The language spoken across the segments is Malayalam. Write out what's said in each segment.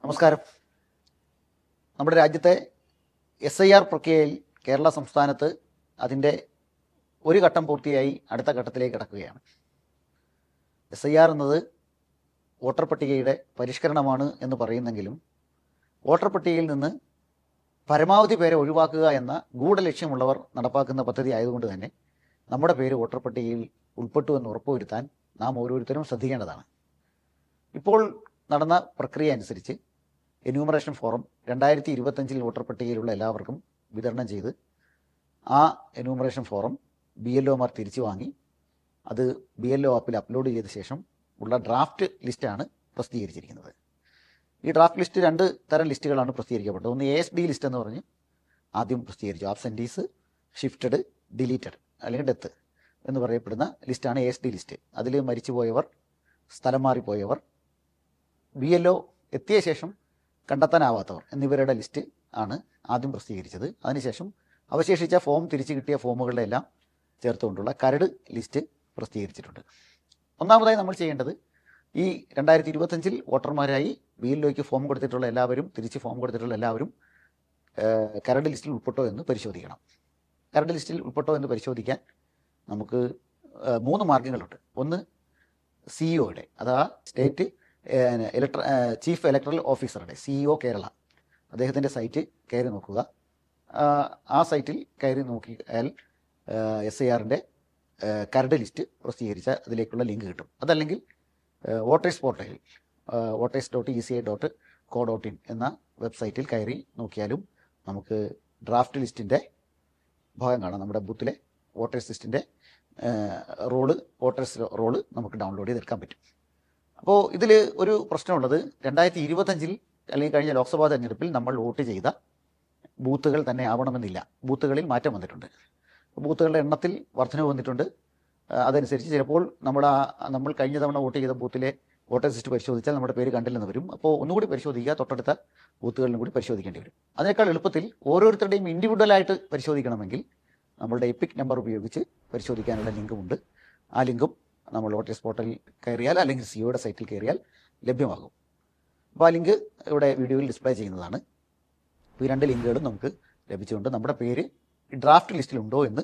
നമസ്കാരം. നമ്മുടെ രാജ്യത്തെ SIR പ്രക്രിയയിൽ കേരള സംസ്ഥാനത്ത് അതിൻ്റെ ഒരു ഘട്ടം പൂർത്തിയായി അടുത്ത ഘട്ടത്തിലേക്ക് കടക്കുകയാണ്. SIR എന്നത് വോട്ടർ പട്ടികയുടെ പരിഷ്കരണമാണ് എന്ന് പറയുന്നെങ്കിലും വോട്ടർ പട്ടികയിൽ നിന്ന് പരമാവധി പേരെ ഒഴിവാക്കുക എന്ന ഗൂഢലക്ഷ്യമുള്ളവർ നടപ്പാക്കുന്ന പദ്ധതി ആയതുകൊണ്ട് തന്നെ നമ്മുടെ പേര് വോട്ടർ പട്ടികയിൽ ഉൾപ്പെട്ടു എന്ന് ഉറപ്പുവരുത്താൻ നാം ഓരോരുത്തരും ശ്രദ്ധിക്കേണ്ടതാണ്. ഇപ്പോൾ നടന്ന പ്രക്രിയ അനുസരിച്ച് എന്യൂമറേഷൻ ഫോറം 2025 വോട്ടർ പട്ടികയിലുള്ള എല്ലാവർക്കും വിതരണം ചെയ്ത് ആ എന്യൂമറേഷൻ ഫോറം BLOമാർ തിരിച്ചു വാങ്ങി അത് BLO ആപ്പിൽ അപ്ലോഡ് ചെയ്ത ശേഷം ഉള്ള ഡ്രാഫ്റ്റ് ലിസ്റ്റാണ് പ്രസിദ്ധീകരിച്ചിരിക്കുന്നത്. ഈ ഡ്രാഫ്റ്റ് ലിസ്റ്റ് 2 തരം ലിസ്റ്റുകളാണ് പ്രസിദ്ധീകരിക്കപ്പെട്ടത്. ഒന്ന് ASD ലിസ്റ്റ് എന്ന് പറഞ്ഞ് ആദ്യം പ്രസിദ്ധീകരിച്ചു. ആബ്സെൻറ്റീസ്, ഷിഫ്റ്റഡ്, ഡിലീറ്റഡ് അല്ലെങ്കിൽ ഡെത്ത് എന്ന് പറയപ്പെടുന്ന ലിസ്റ്റാണ് ASD ലിസ്റ്റ്. അതിൽ മരിച്ചുപോയവർ, സ്ഥലം മാറിപ്പോയവർ, BLO എത്തിയ ശേഷം കണ്ടെത്താനാവാത്തവർ എന്നിവരുടെ ലിസ്റ്റ് ആണ് ആദ്യം പ്രസിദ്ധീകരിച്ചത്. അതിനുശേഷം അവശേഷിച്ച ഫോം തിരിച്ചു കിട്ടിയ ഫോമുകളുടെ എല്ലാം ചേർത്തുകൊണ്ടുള്ള കരട് ലിസ്റ്റ് പ്രസിദ്ധീകരിച്ചിട്ടുണ്ട്. ഒന്നാമതായി നമ്മൾ ചെയ്യേണ്ടത് ഈ 2025 വോട്ടർമാരായി BLOയ്ക്ക് ഫോം കൊടുത്തിട്ടുള്ള എല്ലാവരും, തിരിച്ച് ഫോം കൊടുത്തിട്ടുള്ള എല്ലാവരും കരട് ലിസ്റ്റിൽ ഉൾപ്പെട്ടോ എന്ന് പരിശോധിക്കണം. കരട് ലിസ്റ്റിൽ ഉൾപ്പെട്ടോ എന്ന് പരിശോധിക്കാൻ നമുക്ക് 3 മാർഗ്ഗങ്ങളുണ്ട്. ഒന്ന് CEO-യുടെ, അതാ സ്റ്റേറ്റ് ചീഫ് ഇലക്ടറൽ ഓഫീസറുടെ CEO കേരള, അദ്ദേഹത്തിൻ്റെ സൈറ്റ് കയറി നോക്കുക. ആ സൈറ്റിൽ കയറി നോക്കിയാൽ SIRൻ്റെ കരട് ലിസ്റ്റ് പ്രസിദ്ധീകരിച്ച അതിലേക്കുള്ള ലിങ്ക് കിട്ടും. അതല്ലെങ്കിൽ വോട്ടേഴ്സ് പോർട്ടലിൽ voters.eci.co.in എന്ന വെബ്സൈറ്റിൽ കയറി നോക്കിയാലും നമുക്ക് ഡ്രാഫ്റ്റ് ലിസ്റ്റിൻ്റെ ഭാഗം കാണാം. നമ്മുടെ ബൂത്തിലെ വോട്ടേഴ്സ് ലിസ്റ്റിൻ്റെ വോട്ടേഴ്സ് റോള് നമുക്ക് ഡൗൺലോഡ് ചെയ്തെടുക്കാൻ പറ്റും. അപ്പോൾ ഇതിൽ ഒരു പ്രശ്നമുള്ളത് 2025 അല്ലെങ്കിൽ കഴിഞ്ഞ ലോക്സഭാ തെരഞ്ഞെടുപ്പിൽ നമ്മൾ വോട്ട് ചെയ്ത ബൂത്തുകൾ തന്നെ ആവണമെന്നില്ല. ബൂത്തുകളിൽ മാറ്റം വന്നിട്ടുണ്ട്. ബൂത്തുകളുടെ എണ്ണത്തിൽ വർധനവ് വന്നിട്ടുണ്ട്. അതനുസരിച്ച് ചിലപ്പോൾ നമ്മൾ കഴിഞ്ഞ തവണ വോട്ട് ചെയ്ത ബൂത്തിലെ വോട്ടേഴ്സ് ലിസ്റ്റ് പരിശോധിച്ചാൽ നമ്മുടെ പേര് കണ്ടില്ലെന്ന് വരും. അപ്പോൾ ഒന്നുകൂടി പരിശോധിക്കുക, തൊട്ടടുത്ത ബൂത്തുകളിലും കൂടി പരിശോധിക്കേണ്ടി വരും. അതിനേക്കാൾ എളുപ്പത്തിൽ ഓരോരുത്തരുടെയും ഇൻഡിവിജ്വലായിട്ട് പരിശോധിക്കണമെങ്കിൽ നമ്മളുടെ എപ്പിക് നമ്പർ ഉപയോഗിച്ച് പരിശോധിക്കാനുള്ള ലിങ്കുമുണ്ട്. ആ ലിങ്കും നമ്മൾ വോട്ടേഴ്സ് പോർട്ടലിൽ കയറിയാൽ അല്ലെങ്കിൽ CEO-യുടെ സൈറ്റിൽ കയറിയാൽ ലഭ്യമാകും. അപ്പോൾ ആ ലിങ്ക് ഇവിടെ വീഡിയോയിൽ ഡിസ്പ്ലേ ചെയ്യുന്നതാണ്. ഈ 2 ലിങ്കുകളും നമുക്ക് ലഭിച്ചുകൊണ്ട് നമ്മുടെ പേര് ഡ്രാഫ്റ്റ് ലിസ്റ്റിലുണ്ടോ എന്ന്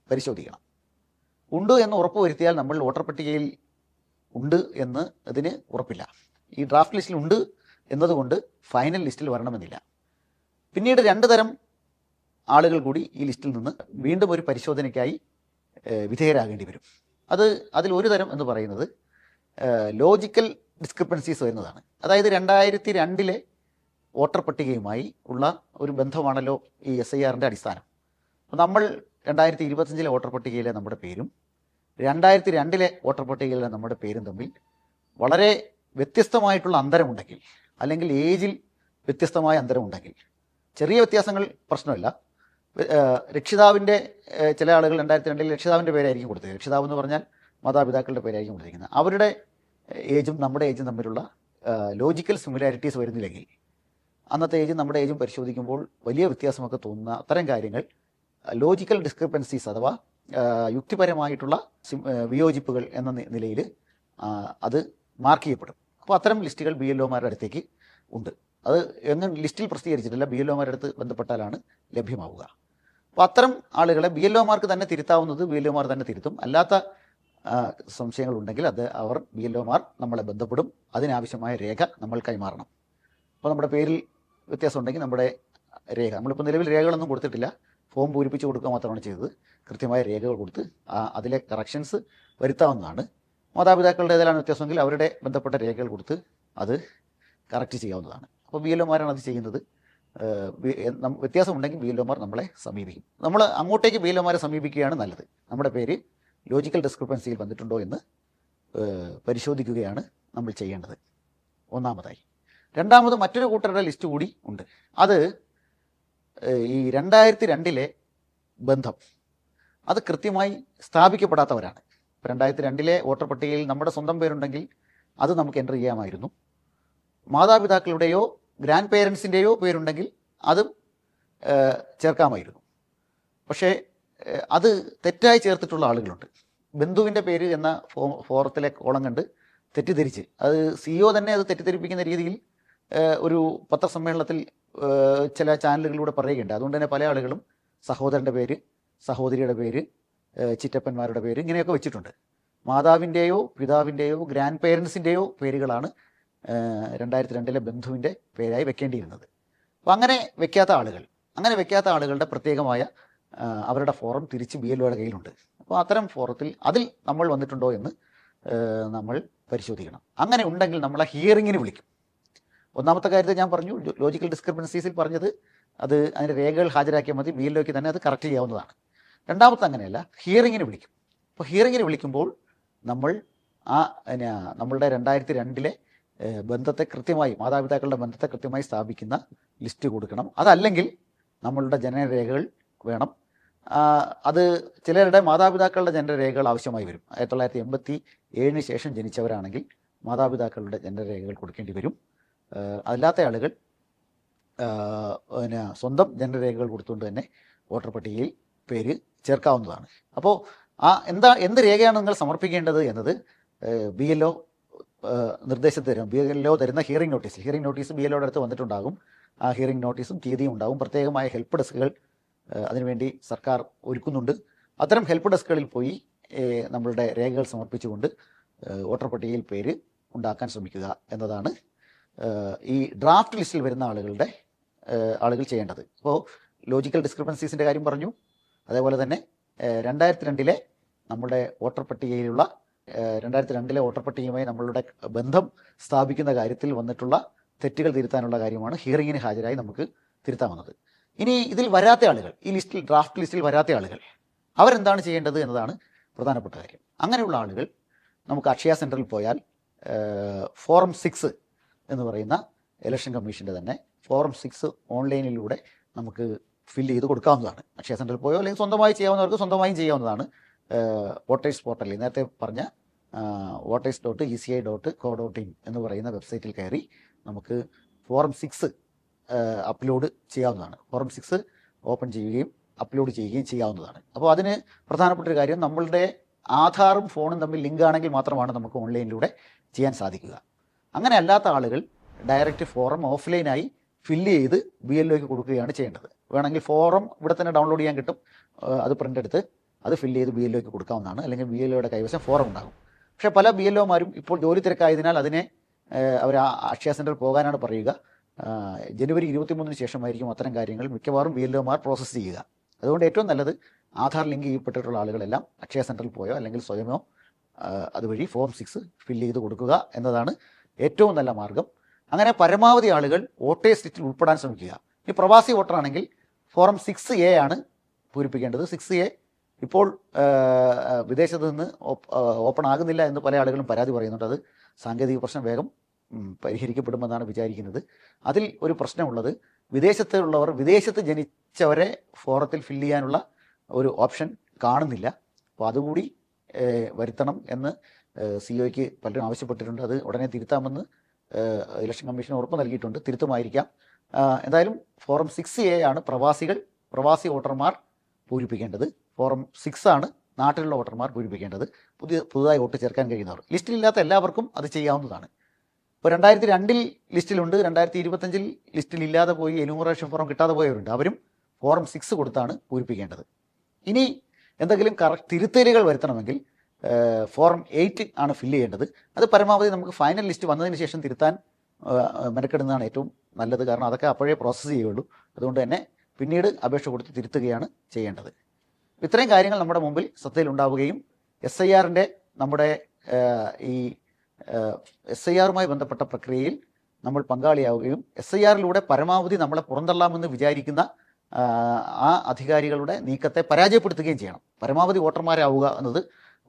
പരിശോധിക്കണം. ഉണ്ട് എന്ന് ഉറപ്പ് വരുത്തിയാൽ നമ്മൾ വോട്ടർ പട്ടികയിൽ ഉണ്ട് എന്ന് അതിന് ഉറപ്പില്ല. ഈ ഡ്രാഫ്റ്റ് ലിസ്റ്റിൽ ഉണ്ട് എന്നതുകൊണ്ട് ഫൈനൽ ലിസ്റ്റിൽ വരണമെന്നില്ല. പിന്നീട് 2 തരം ആളുകൾ കൂടി ഈ ലിസ്റ്റിൽ നിന്ന് വീണ്ടും ഒരു പരിശോധനയ്ക്കായി വിധേയരാകേണ്ടി വരും. അതിൽ ഒരു തരം എന്ന് പറയുന്നത് ലോജിക്കൽ ഡിസ്ക്രിപ്പൻസീസ് വരുന്നതാണ്. അതായത് 2002 വോട്ടർ പട്ടികയുമായി ഉള്ള ഒരു ബന്ധമാണല്ലോ ഈ SIRൻ്റെ അടിസ്ഥാനം. അപ്പോൾ നമ്മൾ 2025 വോട്ടർ പട്ടികയിലെ നമ്മുടെ പേരും 2002 വോട്ടർ പട്ടികയിലെ നമ്മുടെ പേരും തമ്മിൽ വളരെ വ്യത്യസ്തമായിട്ടുള്ള അന്തരമുണ്ടെങ്കിൽ, അല്ലെങ്കിൽ ഏജിൽ വ്യത്യസ്തമായ അന്തരമുണ്ടെങ്കിൽ, ചെറിയ വ്യത്യാസങ്ങൾ പ്രശ്നമില്ല. രക്ഷിതാവിൻ്റെ ചില ആളുകൾ 2002 രക്ഷിതാവിൻ്റെ പേരായിരിക്കും കൊടുത്തത്. രക്ഷിതാവ് എന്ന് പറഞ്ഞാൽ മാതാപിതാക്കളുടെ പേരായിരിക്കും കൊടുത്തിരിക്കുന്നത്. അവരുടെ ഏജും നമ്മുടെ ഏജും തമ്മിലുള്ള ലോജിക്കൽ സിമിലാരിറ്റീസ് വരുന്നില്ലെങ്കിൽ, അന്നത്തെ ഏജും നമ്മുടെ ഏജും പരിശോധിക്കുമ്പോൾ വലിയ വ്യത്യാസമൊക്കെ തോന്നുന്ന അത്തരം കാര്യങ്ങൾ ലോജിക്കൽ ഡിസ്ക്രിപ്പൻസീസ് അഥവാ യുക്തിപരമായിട്ടുള്ള വിയോജിപ്പുകൾ എന്ന നിലയിൽ അത് മാർക്ക് ചെയ്യപ്പെടും. അപ്പോൾ അത്തരം ലിസ്റ്റുകൾ BLOമാരുടെ അടുത്തേക്ക് ഉണ്ട്. അത് എങ്ങും ലിസ്റ്റിൽ പ്രസിദ്ധീകരിച്ചിട്ടില്ല, BLOമാരുടെ അടുത്ത് ബന്ധപ്പെട്ടാലാണ് ലഭ്യമാവുക. അപ്പോൾ അത്തരം ആളുകളെ BLOമാർക്ക് തന്നെ തിരുത്താവുന്നത് BLOമാർ തന്നെ തിരുത്തും. അല്ലാത്ത സംശയങ്ങളുണ്ടെങ്കിൽ BLOമാർ നമ്മളെ ബന്ധപ്പെടും. അതിനാവശ്യമായ രേഖ നമ്മൾ കൈമാറണം. അപ്പോൾ നമ്മുടെ പേരിൽ വ്യത്യാസം ഉണ്ടെങ്കിൽ നമ്മുടെ രേഖ, നമ്മളിപ്പോൾ നിലവിൽ രേഖകളൊന്നും കൊടുത്തിട്ടില്ല, ഫോം പൂരിപ്പിച്ച് കൊടുക്കുക മാത്രമാണ് ചെയ്തത്. കൃത്യമായ രേഖകൾ കൊടുത്ത് അതിലെ കറക്ഷൻസ് വരുത്താവുന്നതാണ്. മാതാപിതാക്കളുടെ ഏതെങ്കിലും വ്യത്യാസമെങ്കിൽ അവരുടെ ബന്ധപ്പെട്ട രേഖകൾ കൊടുത്ത് അത് കറക്റ്റ് ചെയ്യാവുന്നതാണ്. അപ്പോൾ BLOമാരാണ് അത് ചെയ്യുന്നത്. വ്യത്യാസമുണ്ടെങ്കിൽ BLOമാർ നമ്മളെ സമീപിക്കും. നമ്മൾ അങ്ങോട്ടേക്ക് BLOമാരെ സമീപിക്കുകയാണ് നല്ലത്. നമ്മുടെ പേര് ലോജിക്കൽ ഡിസ്ക്രിപ്പൻസിയിൽ വന്നിട്ടുണ്ടോ എന്ന് പരിശോധിക്കുകയാണ് നമ്മൾ ചെയ്യേണ്ടത്, ഒന്നാമതായി. രണ്ടാമത് മറ്റൊരു കൂട്ടരുടെ ലിസ്റ്റ് കൂടി ഉണ്ട്. അത് ഈ 2002 ബന്ധം അത് കൃത്യമായി സ്ഥാപിക്കപ്പെടാത്തവരാണ്. ഇപ്പോൾ 2002 വോട്ടർ പട്ടികയിൽ നമ്മുടെ സ്വന്തം പേരുണ്ടെങ്കിൽ അത് നമുക്ക് എൻ്റർ ചെയ്യാമായിരുന്നു. മാതാപിതാക്കളുടെയോ ഗ്രാൻഡ് പേരൻസിൻ്റെയോ പേരുണ്ടെങ്കിൽ അതും ചേർക്കാമായിരുന്നു. പക്ഷേ അത് തെറ്റായി ചേർത്തിട്ടുള്ള ആളുകളുണ്ട്. ബന്ധുവിൻ്റെ പേര് എന്ന ഫോറത്തിലെ കോളം കണ്ട് തെറ്റിദ്ധരിച്ച്, അത് CEO തന്നെ അത് തെറ്റിദ്ധരിപ്പിക്കുന്ന രീതിയിൽ ഒരു പത്രസമ്മേളനത്തിൽ ചില ചാനലുകളിലൂടെ പറയുകയുണ്ട്. അതുകൊണ്ട് തന്നെ പല ആളുകളും സഹോദരൻ്റെ പേര്, സഹോദരിയുടെ പേര്, ചിറ്റപ്പന്മാരുടെ പേര് ഇങ്ങനെയൊക്കെ വെച്ചിട്ടുണ്ട്. മാതാവിൻ്റെയോ പിതാവിൻ്റെയോ ഗ്രാൻഡ് പേരൻസിൻ്റെയോ പേരുകളാണ് 2002 ബന്ധുവിൻ്റെ പേരായി വെക്കേണ്ടിയിരുന്നത്. അപ്പോൾ അങ്ങനെ വെക്കാത്ത ആളുകളുടെ പ്രത്യേകമായ അവരുടെ ഫോറം തിരിച്ച് BLOയുടെ കയ്യിലുണ്ട്. അപ്പോൾ അത്തരം ഫോറത്തിൽ അതിൽ നമ്മൾ വന്നിട്ടുണ്ടോ എന്ന് നമ്മൾ പരിശോധിക്കണം. അങ്ങനെ ഉണ്ടെങ്കിൽ നമ്മളെ ഹിയറിങ്ങിന് വിളിക്കും. ഒന്നാമത്തെ കാര്യത്തിൽ ഞാൻ പറഞ്ഞു, ലോജിക്കൽ ഡിസ്ക്രിപ്പൻസീസിൽ പറഞ്ഞത് അതിൻ്റെ രേഖകൾ ഹാജരാക്കിയാൽ മതി, BLOയ്ക്ക് തന്നെ അത് കറക്റ്റ് ചെയ്യാവുന്നതാണ്. രണ്ടാമത്തെ അങ്ങനെയല്ല, ഹിയറിങ്ങിന് വിളിക്കും. അപ്പോൾ ഹിയറിങ്ങിന് വിളിക്കുമ്പോൾ നമ്മൾ നമ്മളുടെ 2002 ബന്ധത്തെ കൃത്യമായി, മാതാപിതാക്കളുടെ ബന്ധത്തെ കൃത്യമായി സ്ഥാപിക്കുന്ന ലിസ്റ്റ് കൊടുക്കണം. അതല്ലെങ്കിൽ നമ്മളുടെ ജനനരേഖകൾ വേണം. അത് ചിലരുടെ മാതാപിതാക്കളുടെ ജനനരേഖകൾ ആവശ്യമായി വരും. 1987 ശേഷം ജനിച്ചവരാണെങ്കിൽ മാതാപിതാക്കളുടെ ജനനരേഖകൾ കൊടുക്കേണ്ടി വരും. അല്ലാത്ത ആളുകൾ സ്വന്തം ജനനരേഖകൾ കൊടുത്തുകൊണ്ട് തന്നെ വോട്ടർ പട്ടികയിൽ പേര് ചേർക്കാവുന്നതാണ്. അപ്പോൾ എന്ത് രേഖയാണ് നിങ്ങൾ സമർപ്പിക്കേണ്ടത് എന്നത് BLO നിർദ്ദേശത്ത് തരും. BLO തരുന്ന ഹിയറിംഗ് നോട്ടീസ് BLOയുടെ അടുത്ത് വന്നിട്ടുണ്ടാകും. ആ ഹിയറിംഗ് നോട്ടീസും തീയതിയും ഉണ്ടാകും. പ്രത്യേകമായ ഹെൽപ്പ് ഡെസ്കുകൾ അതിനുവേണ്ടി സർക്കാർ ഒരുക്കുന്നുണ്ട്. അത്തരം ഹെൽപ്പ് ഡെസ്കുകളിൽ പോയി നമ്മളുടെ രേഖകൾ സമർപ്പിച്ചുകൊണ്ട് വോട്ടർ പട്ടികയിൽ പേര് ഉണ്ടാക്കാൻ ശ്രമിക്കുക എന്നതാണ് ഈ ഡ്രാഫ്റ്റ് ലിസ്റ്റിൽ വരുന്ന ആളുകൾ ചെയ്യേണ്ടത്. ഇപ്പോൾ ലോജിക്കൽ ഡിസ്ക്രിപ്പൻസീസിൻ്റെ കാര്യം പറഞ്ഞു. അതേപോലെ തന്നെ 2002 നമ്മുടെ വോട്ടർ പട്ടികയിലുള്ള 2002 വോട്ടർ പട്ടികയുമായി നമ്മളുടെ ബന്ധം സ്ഥാപിക്കുന്ന കാര്യത്തിൽ വന്നിട്ടുള്ള തെറ്റുകൾ തിരുത്താനുള്ള കാര്യമാണ് ഹിയറിങ്ങിന് ഹാജരായി നമുക്ക് തിരുത്താവുന്നത്. ഇനി ഇതിൽ വരാത്ത ആളുകൾ, ഈ ഡ്രാഫ്റ്റ് ലിസ്റ്റിൽ വരാത്ത ആളുകൾ അവരെന്താണ് ചെയ്യേണ്ടത് എന്നതാണ് പ്രധാനപ്പെട്ട കാര്യം. അങ്ങനെയുള്ള ആളുകൾ നമുക്ക് അക്ഷയ സെൻറ്ററിൽ പോയാൽ ഫോറം 6 എന്ന് പറയുന്ന ഇലക്ഷൻ കമ്മീഷൻ്റെ തന്നെ ഫോറം 6 ഓൺലൈനിലൂടെ നമുക്ക് ഫില്ല് ചെയ്ത് കൊടുക്കാവുന്നതാണ്. അക്ഷയ സെൻറ്ററിൽ പോയോ അല്ലെങ്കിൽ സ്വന്തമായി ചെയ്യാവുന്നവർക്ക് സ്വന്തമായും ചെയ്യാവുന്നതാണ്. വോട്ടേഴ്സ് പോർട്ടലിൽ നേരത്തെ പറഞ്ഞ voters.eci.co.in എന്ന് പറയുന്ന വെബ്സൈറ്റിൽ കയറി നമുക്ക് ഫോറം 6 അപ്ലോഡ് ചെയ്യാവുന്നതാണ്. ഫോറം 6 ഓപ്പൺ ചെയ്യുകയും അപ്ലോഡ് ചെയ്യുകയും ചെയ്യാവുന്നതാണ്. അപ്പോൾ അതിന് പ്രധാനപ്പെട്ട ഒരു കാര്യം, നമ്മളുടെ ആധാറും ഫോണും തമ്മിൽ ലിങ്ക് ആണെങ്കിൽ മാത്രമാണ് നമുക്ക് ഓൺലൈനിലൂടെ ചെയ്യാൻ സാധിക്കുക. അങ്ങനെ അല്ലാത്ത ആളുകൾ ഡയറക്റ്റ് ഫോറം ഓഫ്ലൈനായി ഫില്ല് ചെയ്ത് BLOയ്ക്ക് കൊടുക്കുകയാണ് ചെയ്യേണ്ടത്. വേണമെങ്കിൽ ഫോറം ഇവിടെ തന്നെ ഡൗൺലോഡ് ചെയ്യാൻ കിട്ടും. അത് പ്രിൻ്റ് എടുത്ത് അത് ഫില്ല് ചെയ്ത് BLOയ്ക്ക് കൊടുക്കാവുന്നതാണ്. അല്ലെങ്കിൽ BLOയുടെ കൈവശം ഫോറം ഉണ്ടാകും. പക്ഷേ പല BLOമാരും ഇപ്പോൾ ജോലി തിരക്കായതിനാൽ അതിനെ അവർ അക്ഷയ സെൻറ്ററിൽ പോകാനാണ് പറയുക. ജനുവരി 23 ശേഷമായിരിക്കും അത്തരം കാര്യങ്ങൾ മിക്കവാറും BLOമാർ പ്രോസസ്സ് ചെയ്യുക. അതുകൊണ്ട് ഏറ്റവും നല്ലത് ആധാർ ലിങ്ക് ചെയ്യപ്പെട്ടിട്ടുള്ള ആളുകളെല്ലാം അക്ഷയ സെൻറ്ററിൽ പോയോ അല്ലെങ്കിൽ സ്വയമോ അതുവഴി ഫോം 6 ഫില്ല് ചെയ്ത് കൊടുക്കുക എന്നതാണ് ഏറ്റവും നല്ല മാർഗം. അങ്ങനെ പരമാവധി ആളുകൾ വോട്ടേഴ്സ് ലിസ്റ്റിൽ ഉൾപ്പെടാൻ ശ്രമിക്കുക. ഈ പ്രവാസി വോട്ടറാണെങ്കിൽ ഫോറം 6A ആണ് പൂരിപ്പിക്കേണ്ടത്. 6A ഇപ്പോൾ വിദേശത്ത് നിന്ന് ഓപ്പൺ ആകുന്നില്ല എന്ന് പല ആളുകളും പരാതി പറയുന്നുണ്ട്. അത് സാങ്കേതിക പ്രശ്നം വേഗം പരിഹരിക്കപ്പെടുമെന്നാണ് വിചാരിക്കുന്നത്. അതിൽ ഒരു പ്രശ്നമുള്ളത്, വിദേശത്തുള്ളവർ വിദേശത്ത് ജനിച്ചവരെ ഫോറത്തിൽ ഫില്ല് ചെയ്യാനുള്ള ഒരു ഓപ്ഷൻ കാണുന്നില്ല. അപ്പോൾ അതുകൂടി വരുത്തണം എന്ന് COയ്ക്ക് പലരും ആവശ്യപ്പെട്ടിട്ടുണ്ട്. അത് ഉടനെ തിരുത്താമെന്ന് ഇലക്ഷൻ കമ്മീഷൻ ഉറപ്പ് നൽകിയിട്ടുണ്ട്. തിരുത്തുമായിരിക്കാം. എന്തായാലും ഫോറം 6A ആണ് പ്രവാസി വോട്ടർമാർ പൂരിപ്പിക്കേണ്ടത്. ഫോറം 6 ആണ് നാട്ടിലുള്ള വോട്ടർമാർ പൂരിപ്പിക്കേണ്ടത്. പുതുതായി വോട്ട് ചേർക്കാൻ കഴിയുന്നവർ. ലിസ്റ്റിലില്ലാത്ത എല്ലാവർക്കും അത് ചെയ്യാവുന്നതാണ്. ഇപ്പോൾ 2002 ലിസ്റ്റിലുണ്ട്, 2025 ലിസ്റ്റിലില്ലാതെ പോയി എനുമറേഷൻ ഫോറം കിട്ടാതെ പോയവരുണ്ട്. അവരും ഫോറം 6 കൊടുത്താണ് പൂരിപ്പിക്കേണ്ടത്. ഇനി എന്തെങ്കിലും തിരുത്തലുകൾ വരുത്തണമെങ്കിൽ ഫോറം 8 ആണ് ഫില്ല് ചെയ്യേണ്ടത്. അത് പരമാവധി നമുക്ക് ഫൈനൽ ലിസ്റ്റ് വന്നതിന് ശേഷം തിരുത്താൻ മെനക്കെടുന്നതാണ് ഏറ്റവും നല്ലത്. കാരണം അതൊക്കെ അപ്പോഴേ പ്രോസസ്സ് ചെയ്യുള്ളൂ. അതുകൊണ്ട് തന്നെ പിന്നീട് അപേക്ഷ കൊടുത്ത് തിരുത്തുകയാണ് ചെയ്യേണ്ടത്. ഇത്രയും കാര്യങ്ങൾ നമ്മുടെ മുമ്പിൽ ശ്രദ്ധയിലുണ്ടാവുകയും SIRൻ്റെ നമ്മുടെ ഈ SIRുമായി ബന്ധപ്പെട്ട പ്രക്രിയയിൽ നമ്മൾ പങ്കാളിയാവുകയും SIRലൂടെ പരമാവധി നമ്മളെ പുറന്തള്ളാമെന്ന് വിചാരിക്കുന്ന ആ അധികാരികളുടെ നീക്കത്തെ പരാജയപ്പെടുത്തുകയും ചെയ്യണം. പരമാവധി വോട്ടർമാരാവുക എന്നത്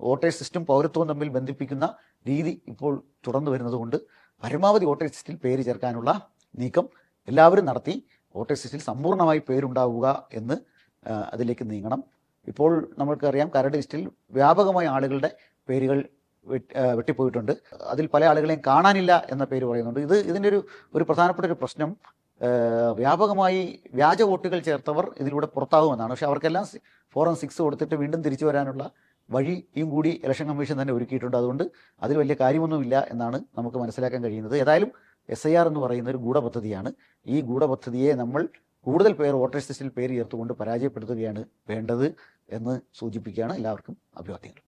വോട്ടേഴ്സ് ലിസ്റ്റും പൗരത്വവും തമ്മിൽ ബന്ധിപ്പിക്കുന്ന രീതി ഇപ്പോൾ തുടർന്നു വരുന്നതുകൊണ്ട് പരമാവധി വോട്ടേഴ്സ് ലിസ്റ്റിൽ പേര് ചേർക്കാനുള്ള നീക്കം എല്ലാവരും നടത്തി വോട്ടേഴ്സ് ലിസ്റ്റിൽ സമ്പൂർണ്ണമായി പേരുണ്ടാവുക എന്ന് അതിലേക്ക് നീങ്ങണം. ഇപ്പോൾ നമ്മൾക്കറിയാം, കരട് ലിസ്റ്റിൽ വ്യാപകമായ ആളുകളുടെ പേരുകൾ വെട്ടിപ്പോയിട്ടുണ്ട്. അതിൽ പല ആളുകളെയും കാണാനില്ല എന്ന പേര് പറയുന്നുണ്ട്. ഇതിൻ്റെ ഒരു പ്രധാനപ്പെട്ട ഒരു പ്രശ്നം, വ്യാപകമായി വ്യാജ വോട്ടുകൾ ചേർത്തവർ ഇതിലൂടെ പുറത്താകുമെന്നാണ്. പക്ഷേ അവർക്കെല്ലാം ഫോറം 6 കൊടുത്തിട്ട് വീണ്ടും തിരിച്ചു വരാനുള്ള വഴിയും കൂടി ഇലക്ഷൻ കമ്മീഷൻ തന്നെ ഒരുക്കിയിട്ടുണ്ട്. അതുകൊണ്ട് അതിൽ വലിയ കാര്യമൊന്നുമില്ല എന്നാണ് നമുക്ക് മനസ്സിലാക്കാൻ കഴിയുന്നത്. ഏതായാലും SIR എന്ന് പറയുന്ന ഒരു ഗൂഢപദ്ധതിയാണ്. ഈ ഗൂഢപദ്ധതിയെ നമ്മൾ കൂടുതൽ പേർ വോട്ടേഴ്സ് ലിസ്റ്റിൽ പേര് ചേർത്തുകൊണ്ട് പരാജയപ്പെടുത്തുകയാണ് വേണ്ടത് എന്ന് സൂചിപ്പിക്കുകയാണ്. എല്ലാവർക്കും അഭിവാദ്യങ്ങൾ.